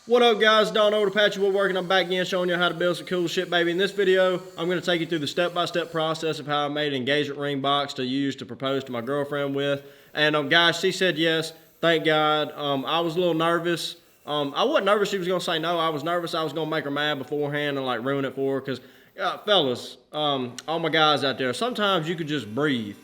What up, guys? Don over to Patchy Woodworking. I'm back again showing you how to build some cool shit, baby. In this video, I'm going to take you through the step-by-step process of how I made an engagement ring box to use to propose to my girlfriend with. And guys, she said yes. Thank God. I was a little nervous. I wasn't nervous she was going to say no. I was nervous I was going to make her mad beforehand and like ruin it for her. Because, fellas, all my guys out there, sometimes you could just breathe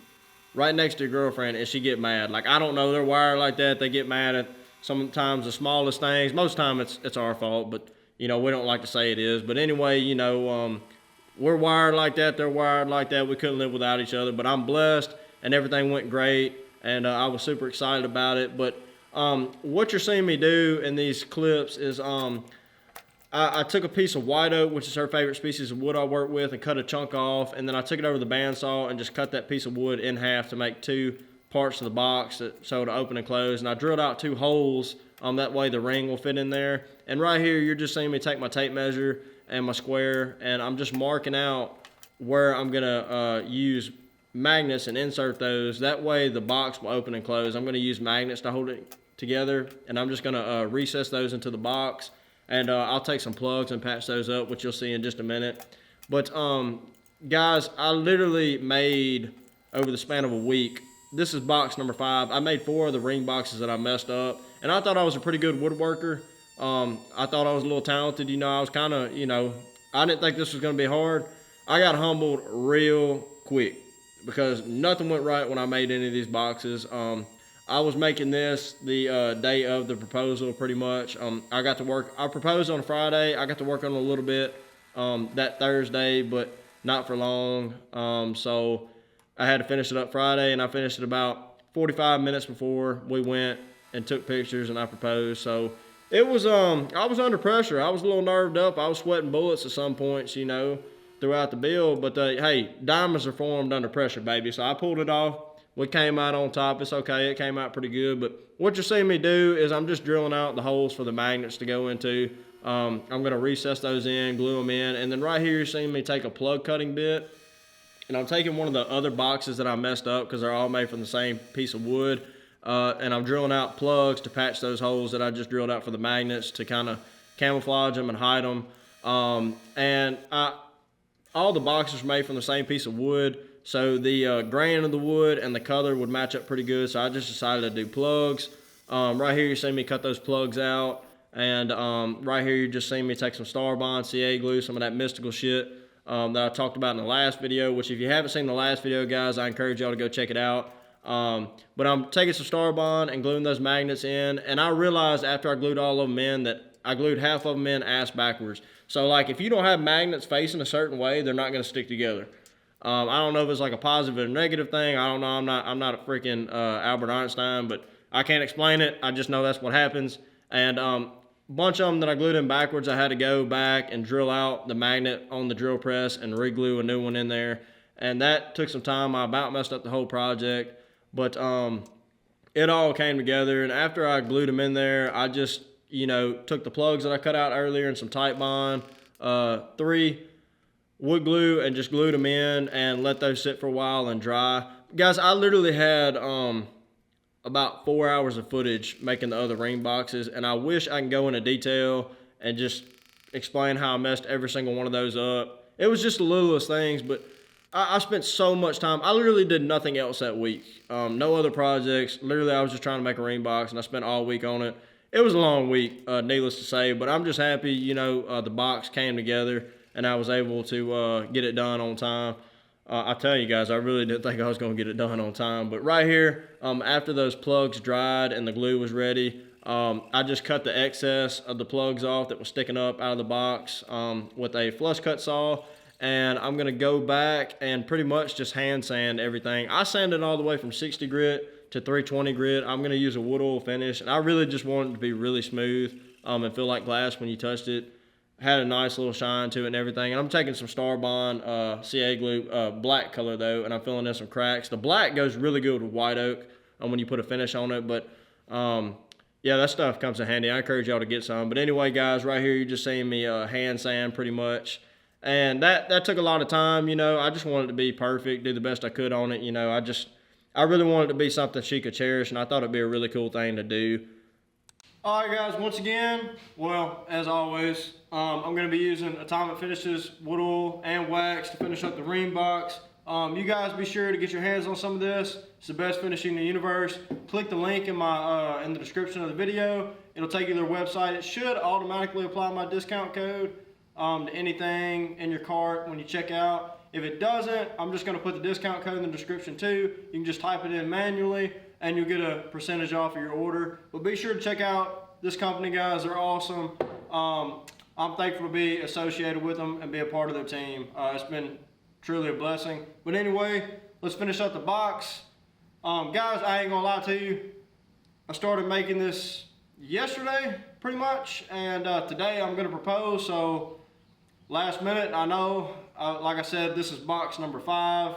right next to your girlfriend and she get mad. Like, I don't know, they're wired like that. They get mad at sometimes the smallest things. Most of the time it's our fault, but we don't like to say it is. But anyway, we're wired like that. They're wired like that. We couldn't live without each other. But I'm blessed, and everything went great, and I was super excited about it. But what you're seeing me do in these clips is I took a piece of white oak, which is her favorite species of wood I work with, and cut a chunk off, and then I took it over the bandsaw and just cut that piece of wood in half to make two parts of the box so to open and close. And I drilled out two holes, that way the ring will fit in there. And right here, you're just seeing me take my tape measure and my square, and I'm just marking out where I'm gonna use magnets and insert those. That way the box will open and close. I'm gonna use magnets to hold it together, and I'm just gonna recess those into the box. And I'll take some plugs and patch those up, which you'll see in just a minute. But guys, I literally made, over the span of a week, this is box number 5. I made 4 of the ring boxes that I messed up. And I thought I was a pretty good woodworker. I thought I was a little talented. I was kind of, I didn't think this was going to be hard. I got humbled real quick because nothing went right when I made any of these boxes. I was making this the day of the proposal pretty much. I proposed on Friday. I got to work on it a little bit that Thursday, but not for long. So I had to finish it up Friday, and I finished it about 45 minutes before we went and took pictures and I proposed. So it was, I was under pressure. I was a little nerved up. I was sweating bullets at some points, throughout the build. But hey, diamonds are formed under pressure, baby. So I pulled it off. We came out on top. It's okay. It came out pretty good. But what you're seeing me do is I'm just drilling out the holes for the magnets to go into. I'm going to recess those in, glue them in. And then right here, you're seeing me take a plug cutting bit. And I'm taking one of the other boxes that I messed up because they're all made from the same piece of wood. And I'm drilling out plugs to patch those holes that I just drilled out for the magnets to kind of camouflage them and hide them. All the boxes are made from the same piece of wood. So the grain of the wood and the color would match up pretty good. So I just decided to do plugs. Right here, you're seeing me cut those plugs out. And right here, you're just seeing me take some Starbond, CA glue, some of that mystical shit that I talked about in the last video, which if you haven't seen the last video, guys, I encourage y'all to go check it out. But I'm taking some Starbond and gluing those magnets in, and I realized after I glued all of them in that I glued half of them in ass backwards. So like if you don't have magnets facing a certain way, they're not going to stick together. I don't know if it's like a positive or negative thing. I don't know. I'm not a freaking Albert Einstein, but I can't explain it. I just know that's what happens. And bunch of them that I glued in backwards, I had to go back and drill out the magnet on the drill press and re-glue a new one in there. And that took some time. I about messed up the whole project, but it all came together. And after I glued them in there, I just, took the plugs that I cut out earlier and some Titebond, 3 wood glue, and just glued them in and let those sit for a while and dry. Guys, I literally had about 4 hours of footage making the other ring boxes, and I wish I can go into detail and just explain how I messed every single one of those up. It was just the littlest things, but I spent so much time. I literally did nothing else that week. No other projects. Literally, I was just trying to make a ring box, and I spent all week on it. It was a long week, needless to say, but I'm just happy, the box came together, and I was able to get it done on time. I tell you guys, I really didn't think I was going to get it done on time. But right here, after those plugs dried and the glue was ready, I just cut the excess of the plugs off that was sticking up out of the box with a flush cut saw. And I'm going to go back and pretty much just hand sand everything. I sanded all the way from 60 grit to 320 grit. I'm going to use a wood oil finish. And I really just want it to be really smooth and feel like glass when you touched it. Had a nice little shine to it and everything. And I'm taking some Starbond CA glue, black color though, and I'm filling in some cracks. The black goes really good with white oak when you put a finish on it. But yeah, that stuff comes in handy. I encourage y'all to get some. But anyway, guys, right here you're just seeing me hand sand pretty much. And that took a lot of time, I just wanted it to be perfect, do the best I could on it, I really wanted it to be something she could cherish, and I thought it'd be a really cool thing to do. All right, guys, once again, well, as always, I'm going to be using Atomic Finishes wood oil and wax to finish up the ring box. You guys be sure to get your hands on some of this. It's the best finishing in the universe. Click the link in the description of the video. It'll take you to their website. It should automatically apply my discount code to anything in your cart when you check out. If it doesn't, I'm just going to put the discount code in the description too. You can just type it in manually and you'll get a percentage off of your order. But be sure to check out this company, guys. They're awesome. I'm thankful to be associated with them and be a part of their team. It's been truly a blessing. But anyway, let's finish up the box. Guys, I ain't gonna lie to you. I started making this yesterday, pretty much, and today I'm gonna propose. So last minute, I know, like I said, this is box number 5.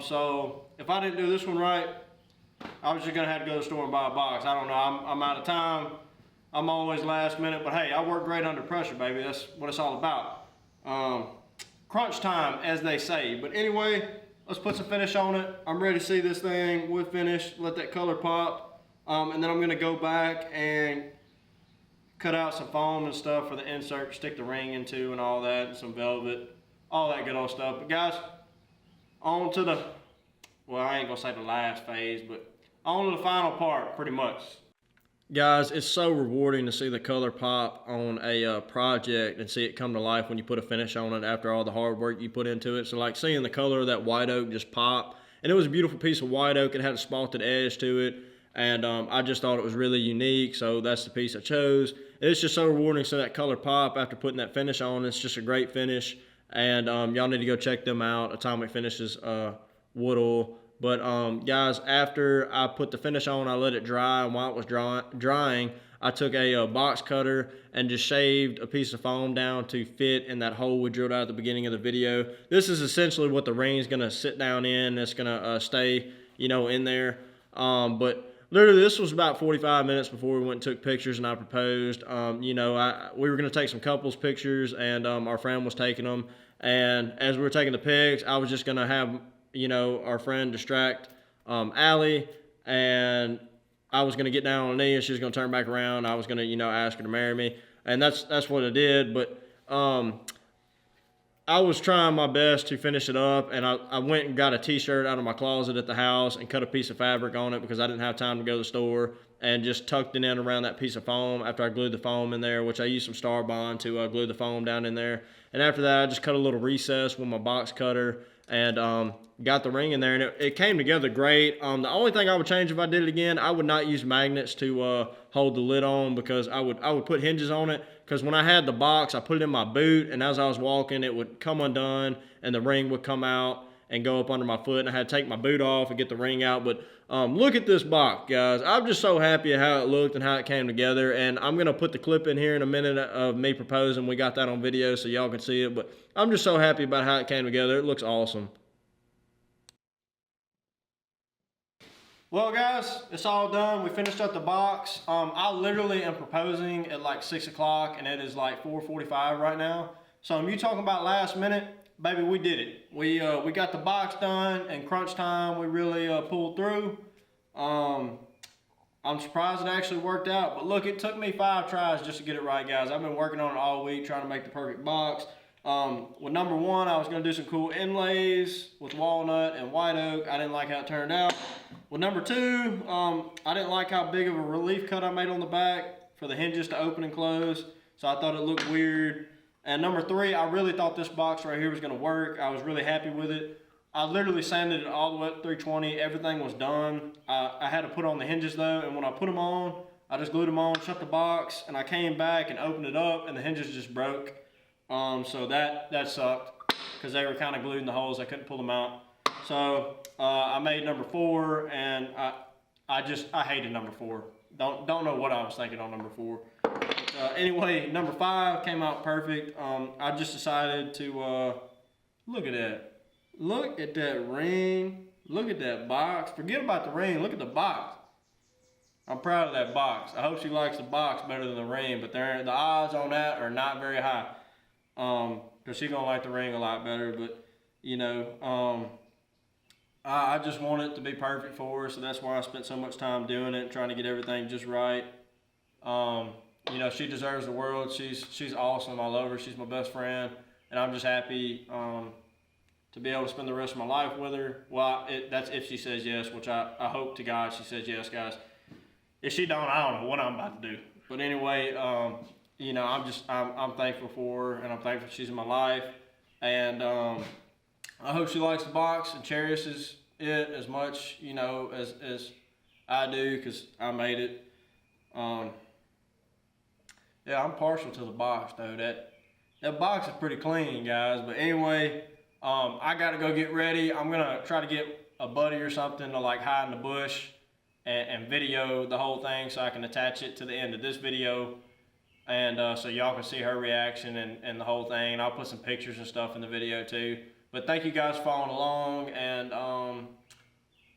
So if I didn't do this one right, I was just gonna have to go to the store and buy a box. I don't know, I'm out of time. I'm always last minute, but hey, I work great under pressure, baby. That's what it's all about. Crunch time, as they say. But anyway, let's put some finish on it. I'm ready to see this thing with finish, let that color pop. And then I'm gonna go back and cut out some foam and stuff for the insert, stick the ring into and all that, and some velvet, all that good old stuff. But guys, on to the, well, I ain't gonna say the last phase, but on to the final part, pretty much. Guys, it's so rewarding to see the color pop on a project and see it come to life when you put a finish on it after all the hard work you put into it. So like seeing the color of that white oak just pop, and it was a beautiful piece of white oak. It had a spalted edge to it, and I just thought it was really unique, so that's the piece I chose. It's just so rewarding to see that color pop after putting that finish on. It's just a great finish, and y'all need to go check them out, Atomic Finishes wood oil. But guys, after I put the finish on, I let it dry, and while it was drying, I took a box cutter and just shaved a piece of foam down to fit in that hole we drilled out at the beginning of the video. This is essentially what the ring's gonna sit down in. It's gonna stay, in there. But literally, this was about 45 minutes before we went and took pictures, and I proposed. We were gonna take some couples pictures, and our friend was taking them. And as we were taking the pics, I was just gonna have our friend distract Allie, and I was gonna get down on a knee and she was gonna turn back around. I was gonna, ask her to marry me, and that's what I did. But I was trying my best to finish it up, and I went and got a t-shirt out of my closet at the house and cut a piece of fabric on it because I didn't have time to go to the store, and just tucked it in around that piece of foam after I glued the foam in there, which I used some Star Bond to glue the foam down in there. And after that, I just cut a little recess with my box cutter and got the ring in there, and it came together great. The only thing I would change if I did it again, I would not use magnets to hold the lid on, because I would put hinges on it, because when I had the box, I put it in my boot, and as I was walking, it would come undone and the ring would come out and go up under my foot, and I had to take my boot off and get the ring out. But look at this box, guys. I'm just so happy at how it looked and how it came together, and I'm gonna put the clip in here in a minute of me proposing. We got that on video so y'all can see it, but I'm just so happy about how it came together. It looks awesome. Well, guys, it's all done. We finished up the box. I literally am proposing at like 6 o'clock, and it is like 4:45 right now. So you talking about last minute? Baby, we did it. We got the box done, and crunch time, we really pulled through. I'm surprised it actually worked out, but look, it took me 5 tries just to get it right, guys. I've been working on it all week, trying to make the perfect box. With number 1, I was gonna do some cool inlays with walnut and white oak. I didn't like how it turned out. With number 2, I didn't like how big of a relief cut I made on the back for the hinges to open and close, so I thought it looked weird. And number 3, I really thought this box right here was gonna work. I was really happy with it. I literally sanded it all the way up to 320. Everything was done. I had to put on the hinges though, and when I put them on, I just glued them on, shut the box, and I came back and opened it up, and the hinges just broke. So that sucked, because they were kind of glued in the holes. I couldn't pull them out. So I made number 4, and I hated number 4. Don't know what I was thinking on number 4. Anyway, number 5 came out perfect. I just decided to look at that. Look at that ring. Look at that box. Forget about the ring. Look at the box. I'm proud of that box. I hope she likes the box better than the ring, but the odds on that are not very high. Because she's going to like the ring a lot better. But, I just want it to be perfect for her, so that's why I spent so much time doing it, trying to get everything just right. You know, she deserves the world. She's awesome. I love her. She's my best friend, and I'm just happy to be able to spend the rest of my life with her. Well, that's if she says yes, which I hope to God she says yes, guys. If she don't, I don't know what I'm about to do. But anyway, you know, I'm thankful for her, and I'm thankful she's in my life, and I hope she likes the box and cherishes it as much, you know, as I do, because I made it. Yeah, I'm partial to the box though. That box is pretty clean, guys. But anyway, I gotta go get ready. I'm gonna try to get a buddy or something to like hide in the bush and video the whole thing, so I can attach it to the end of this video, and so y'all can see her reaction and the whole thing. And I'll put some pictures and stuff in the video too. But thank you guys for following along, and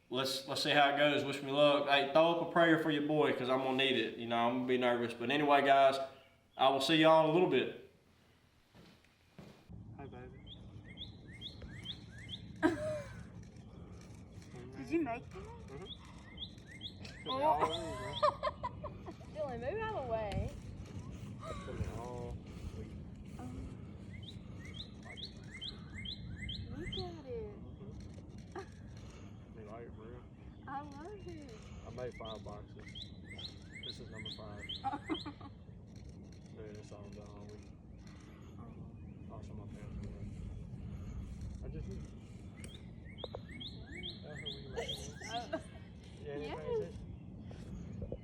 let's see how it goes. Wish me luck. Hey, throw up a prayer for your boy, because I'm gonna need it. You know, I'm gonna be nervous. But anyway, guys, I will see y'all in a little bit. Hi, baby. Did you make that? Oh. Dylan, move out of the way. Look at it. You like it, bro? I love it. I made 5 boxes. This is number 5. Dude, it's all done all week. Also, my pants are wet. I just did. That's what we made. Yeah, Yes.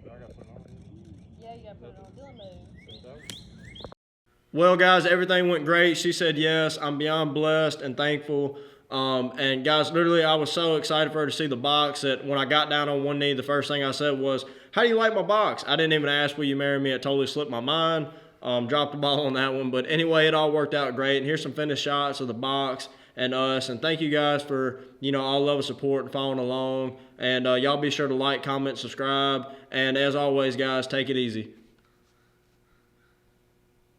I got to put it on. Yeah, you gotta put it on. Dylan, move. Well, guys, everything went great. She said yes. I'm beyond blessed and thankful. And guys, literally, I was so excited for her to see the box that when I got down on one knee, the first thing I said was, "How do you like my box?" I didn't even ask, "Will you marry me?" It totally slipped my mind. Dropped the ball on that one. But anyway, it all worked out great. And here's some finished shots of the box and us. And thank you guys for, you know, all love and support and following along. And y'all be sure to like, comment, subscribe. And as always, guys, take it easy.